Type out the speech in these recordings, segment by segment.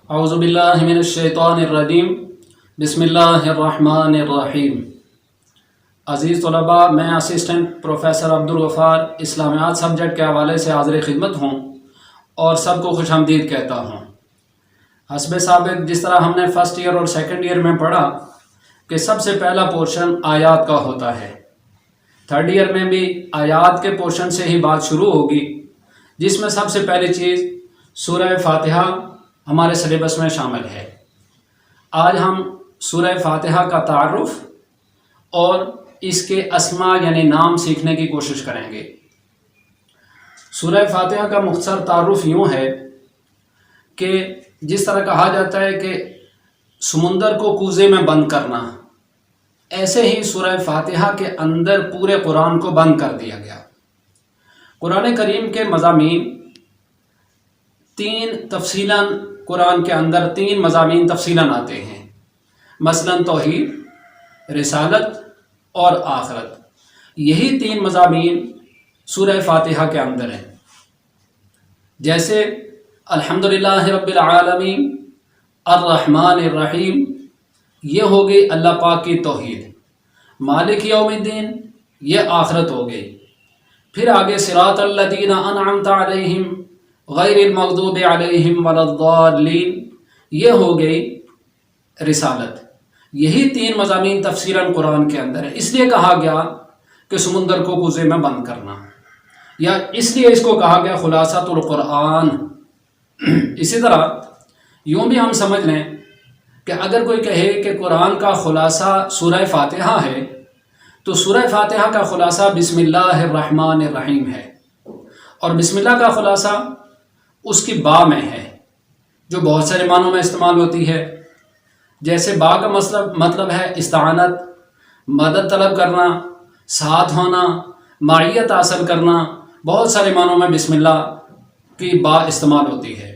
اعوذ باللہ من الشیطان الرجیم بسم اللہ الرحمن الرحیم۔ عزیز طلباء، میں اسسٹنٹ پروفیسر عبدالغفار اسلامیات سبجیکٹ کے حوالے سے حاضر خدمت ہوں اور سب کو خوش آمدید کہتا ہوں۔ حسب سابق جس طرح ہم نے فرسٹ ایئر اور سیکنڈ ایئر میں پڑھا کہ سب سے پہلا پورشن آیات کا ہوتا ہے، تھرڈ ایئر میں بھی آیات کے پورشن سے ہی بات شروع ہوگی، جس میں سب سے پہلی چیز سورہ فاتحہ ہمارے سلیبس میں شامل ہے۔ آج ہم سورہ فاتحہ کا تعارف اور اس کے اسماء یعنی نام سیکھنے کی کوشش کریں گے۔ سورہ فاتحہ کا مختصر تعارف یوں ہے کہ جس طرح کہا جاتا ہے کہ سمندر کو کوزے میں بند کرنا، ایسے ہی سورہ فاتحہ کے اندر پورے قرآن کو بند کر دیا گیا۔ قرآن کریم کے مضامین قرآن کے اندر تین مضامین تفصیلاً آتے ہیں، مثلاً توحید، رسالت اور آخرت۔ یہی تین مضامین سورہ فاتحہ کے اندر ہیں، جیسے الحمدللہ رب العالمین، الرحمن الرحیم، یہ ہو گئی اللہ پاک کی توحید۔ مالک یوم الدین، یہ آخرت ہو گئی۔ پھر آگے صراط الذین انعمت علیہم غیر المغضوب علیہم ولا الضالین، یہ ہو گئی رسالت۔ یہی تین مضامین تفصیلاً قرآن کے اندر ہے، اس لیے کہا گیا کہ سمندر کو کوزے میں بند کرنا، یا اس لیے اس کو کہا گیا خلاصۃ القرآن۔ اسی طرح یوں بھی ہم سمجھ لیں کہ اگر کوئی کہے کہ قرآن کا خلاصہ سورہ فاتحہ ہے، تو سورہ فاتحہ کا خلاصہ بسم اللہ الرحمن الرحیم ہے، اور بسم اللہ کا خلاصہ اس کی با میں ہے، جو بہت سارے معنوں میں استعمال ہوتی ہے۔ جیسے با کا مطلب ہے استعانت، مدد طلب کرنا، ساتھ ہونا، معیت حاصل کرنا۔ بہت سارے معنوں میں بسم اللہ کی با استعمال ہوتی ہے۔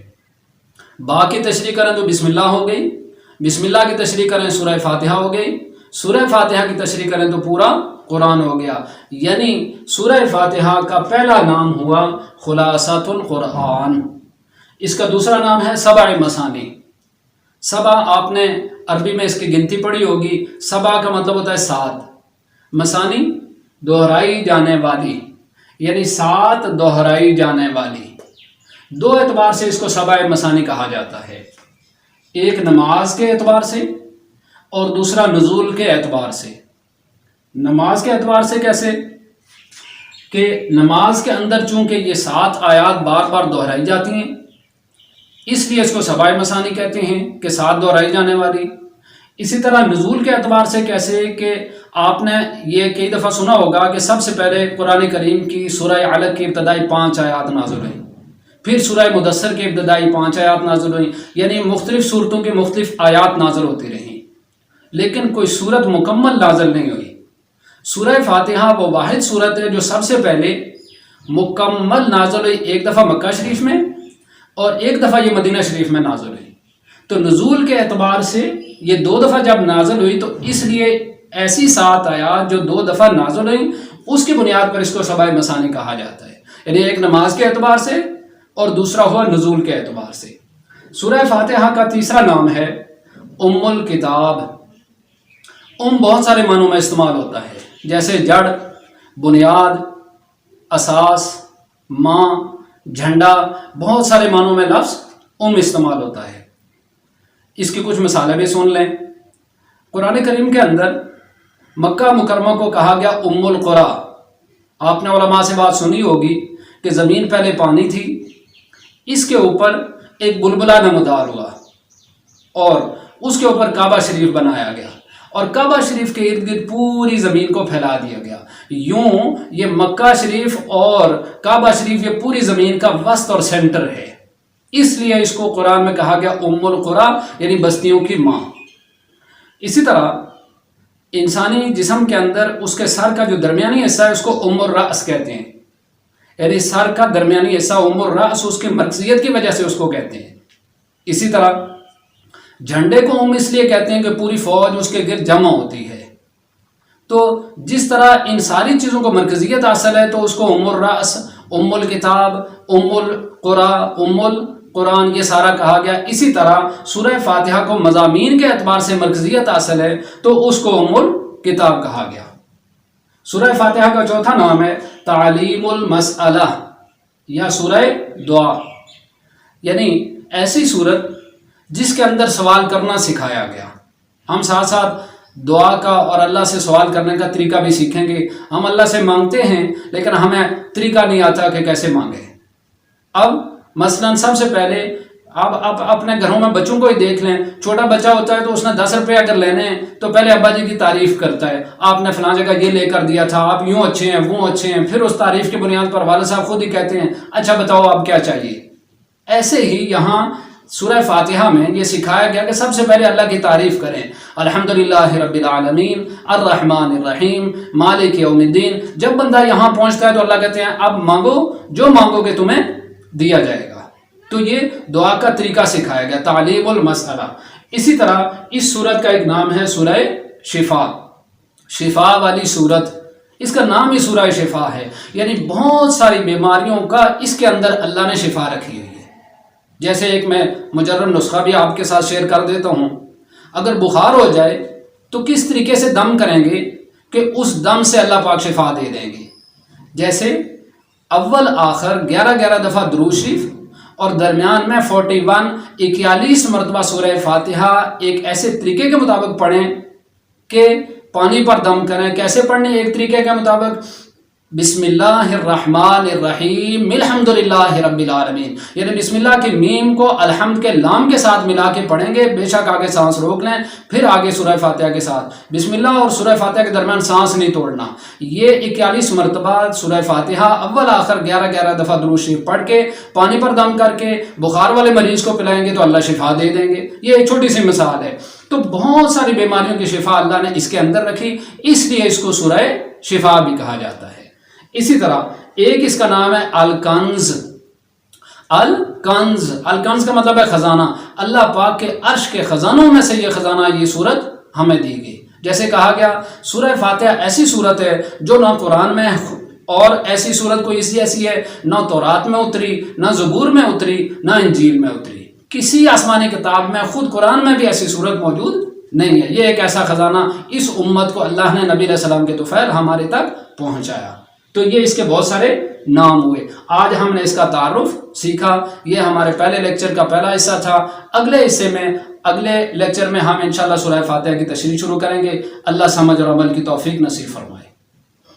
با کی تشریح کریں تو بسم اللہ ہو گئی، بسم اللہ کی تشریح کریں سورہ فاتحہ ہو گئی، سورہ فاتحہ کی تشریح کریں تو پورا قرآن ہو گیا۔ یعنی سورہ فاتحہ کا پہلا نام ہوا خلاصۃ القرآن۔ اس کا دوسرا نام ہے سبع مثانی۔ سبع آپ نے عربی میں اس کی گنتی پڑھی ہوگی، سبع کا مطلب ہوتا ہے سات، مثانی دہرائی جانے والی، یعنی سات دہرائی جانے والی۔ دو اعتبار سے اس کو سبع مثانی کہا جاتا ہے، ایک نماز کے اعتبار سے اور دوسرا نزول کے اعتبار سے۔ نماز کے اعتبار سے کیسے؟ کہ نماز کے اندر چونکہ یہ 7 آیات بار بار دہرائی جاتی ہیں، اس لیے اس کو سبع مثانی کہتے ہیں کہ 7 دہرائی جانے والی۔ اسی طرح نزول کے اعتبار سے کیسے؟ کہ آپ نے یہ کئی دفعہ سنا ہوگا کہ سب سے پہلے قرآن کریم کی سورہ علق کی ابتدائی 5 آیات نازل ہوئیں، پھر سورہ مدثر کی ابتدائی 5 آیات نازل ہوئیں، یعنی مختلف صورتوں کی مختلف آیات نازل ہوتی رہیں، لیکن کوئی صورت مکمل نازل نہیں ہوئی۔ سورہ فاتحہ وہ واحد صورت ہے جو سب سے پہلے مکمل نازل ہوئی، ایک دفعہ مکہ شریف میں اور ایک دفعہ یہ مدینہ شریف میں نازل ہوئی۔ تو نزول کے اعتبار سے یہ 2 دفعہ جب نازل ہوئی، تو اس لیے ایسی 7 آیات جو 2 دفعہ نازل ہوئی، اس کی بنیاد پر اس کو سبع مثانی کہا جاتا ہے، یعنی ایک نماز کے اعتبار سے اور دوسرا ہوا نزول کے اعتبار سے۔ سورہ فاتحہ کا تیسرا نام ہے ام الکتاب۔ ام بہت سارے معنوں میں استعمال ہوتا ہے، جیسے جڑ، بنیاد، اساس، ماں، جھنڈا، بہت سارے معنوں میں لفظ ام استعمال ہوتا ہے۔ اس کی کچھ مثالیں بھی سن لیں۔ قرآن کریم کے اندر مکہ مکرمہ کو کہا گیا ام القری۔ آپ نے علماء سے بات سنی ہوگی کہ زمین پہلے پانی تھی، اس کے اوپر ایک بلبلہ نمودار ہوا اور اس کے اوپر کعبہ شریف بنایا گیا، اور کعبہ شریف کے ارد گرد پوری زمین کو پھیلا دیا گیا۔ یوں یہ مکہ شریف اور کعبہ شریف یہ پوری زمین کا وسط اور سینٹر ہے، اس لیے اس کو قرآن میں کہا گیا ام القری، یعنی بستیوں کی ماں۔ اسی طرح انسانی جسم کے اندر اس کے سر کا جو درمیانی حصہ ہے اس کو ام الرأس کہتے ہیں، یعنی سر کا درمیانی حصہ ام الرأس، اس کی مرکزیت کی وجہ سے اس کو کہتے ہیں۔ اسی طرح جھنڈے کو ام اس لیے کہتے ہیں کہ پوری فوج اس کے گرد جمع ہوتی ہے۔ تو جس طرح ان ساری چیزوں کو مرکزیت حاصل ہے، تو اس کو ام الرأس، ام الکتاب، ام القری، ام قرآن، یہ سارا کہا گیا۔ اسی طرح سورہ فاتحہ کو مضامین کے اعتبار سے مرکزیت حاصل ہے تو اس کو ام الکتاب کہا گیا۔ سورہ فاتحہ کا چوتھا نام ہے تعلیم المسئلہ یا سورہ دعا، یعنی ایسی سورت جس کے اندر سوال کرنا سکھایا گیا۔ ہم ساتھ ساتھ دعا کا اور اللہ سے سوال کرنے کا طریقہ بھی سیکھیں گے۔ ہم اللہ سے مانگتے ہیں لیکن ہمیں طریقہ نہیں آتا کہ کیسے مانگیں۔ اب مثلا سب سے پہلے آپ اپنے گھروں میں بچوں کو ہی دیکھ لیں، چھوٹا بچہ ہوتا ہے تو اس نے 10 روپے اگر لینے ہیں تو پہلے ابا جی کی تعریف کرتا ہے، آپ نے فلاں جگہ یہ لے کر دیا تھا، آپ یوں اچھے ہیں وہ اچھے ہیں، پھر اس تعریف کی بنیاد پر والد صاحب خود ہی کہتے ہیں اچھا بتاؤ آپ کیا چاہیے۔ ایسے ہی یہاں سورہ فاتحہ میں یہ سکھایا گیا کہ سب سے پہلے اللہ کی تعریف کریں، الحمدللہ رب العالمین الرحمن الرحیم مالک یوم الدین۔ جب بندہ یہاں پہنچتا ہے تو اللہ کہتے ہیں اب مانگو، جو مانگو گے تمہیں دیا جائے گا۔ تو یہ دعا کا طریقہ سکھایا گیا، تعلیم المسئلہ۔ اسی طرح اس سورت کا ایک نام ہے سورہ شفا، شفا والی سورت، اس کا نام ہی سورہ شفا ہے، یعنی بہت ساری بیماریوں کا اس کے اندر اللہ نے شفا رکھی ہوئی ہے۔ جیسے ایک میں مجرب نسخہ بھی آپ کے ساتھ شیئر کر دیتا ہوں۔ اگر بخار ہو جائے تو کس طریقے سے دم کریں گے کہ اس دم سے اللہ پاک شفا دے دیں گے۔ جیسے اول آخر 11 دفعہ درود شریف اور درمیان میں 41 مرتبہ سورہ فاتحہ ایک ایسے طریقے کے مطابق پڑھیں کہ پانی پر دم کریں۔ کیسے پڑھنے؟ ایک طریقے کے مطابق بسم اللہ الرحمن الرحیم الحمدللہ رب العالمین، یعنی بسم اللہ کی میم کو الحمد کے لام کے ساتھ ملا کے پڑھیں گے، بے شک آگے سانس روک لیں، پھر آگے سورہ فاتحہ کے ساتھ بسم اللہ اور سورہ فاتحہ کے درمیان سانس نہیں توڑنا۔ یہ 41 مرتبہ سورہ فاتحہ اول آخر 11 دفعہ درود شریف پڑھ کے پانی پر دم کر کے بخار والے مریض کو پلائیں گے تو اللہ شفا دے دیں گے۔ یہ ایک چھوٹی سی مثال ہے۔ تو بہت ساری بیماریوں کی شفا اللہ نے اس کے اندر رکھی، اس لیے اس کو سورہ شفا بھی کہا جاتا ہے۔ اسی طرح ایک اس کا نام ہے الکنز۔ الکنز، الکنز کا مطلب ہے خزانہ۔ اللہ پاک کے عرش کے خزانوں میں سے یہ خزانہ، یہ سورت ہمیں دی گئی۔ جیسے کہا گیا سورہ فاتحہ ایسی سورت ہے جو نہ قرآن میں اور ایسی سورت کوئی ایسی ہے نہ تورات میں اتری، نہ زبور میں اتری، نہ انجیل میں اتری۔ کسی آسمانی کتاب میں، خود قرآن میں بھی ایسی سورت موجود نہیں ہے۔ یہ ایک ایسا خزانہ اس امت کو اللہ نے نبی علیہ السلام کے طفیل ہمارے تک پہنچایا۔ تو یہ اس کے بہت سارے نام ہوئے۔ آج ہم نے اس کا تعارف سیکھا۔ یہ ہمارے پہلے لیکچر کا پہلا حصہ تھا۔ اگلے حصے میں، اگلے لیکچر میں ہم انشاءاللہ سورہ فاتحہ کی تشریح شروع کریں گے۔ اللہ سمجھ اور عمل کی توفیق نصیب فرمائے۔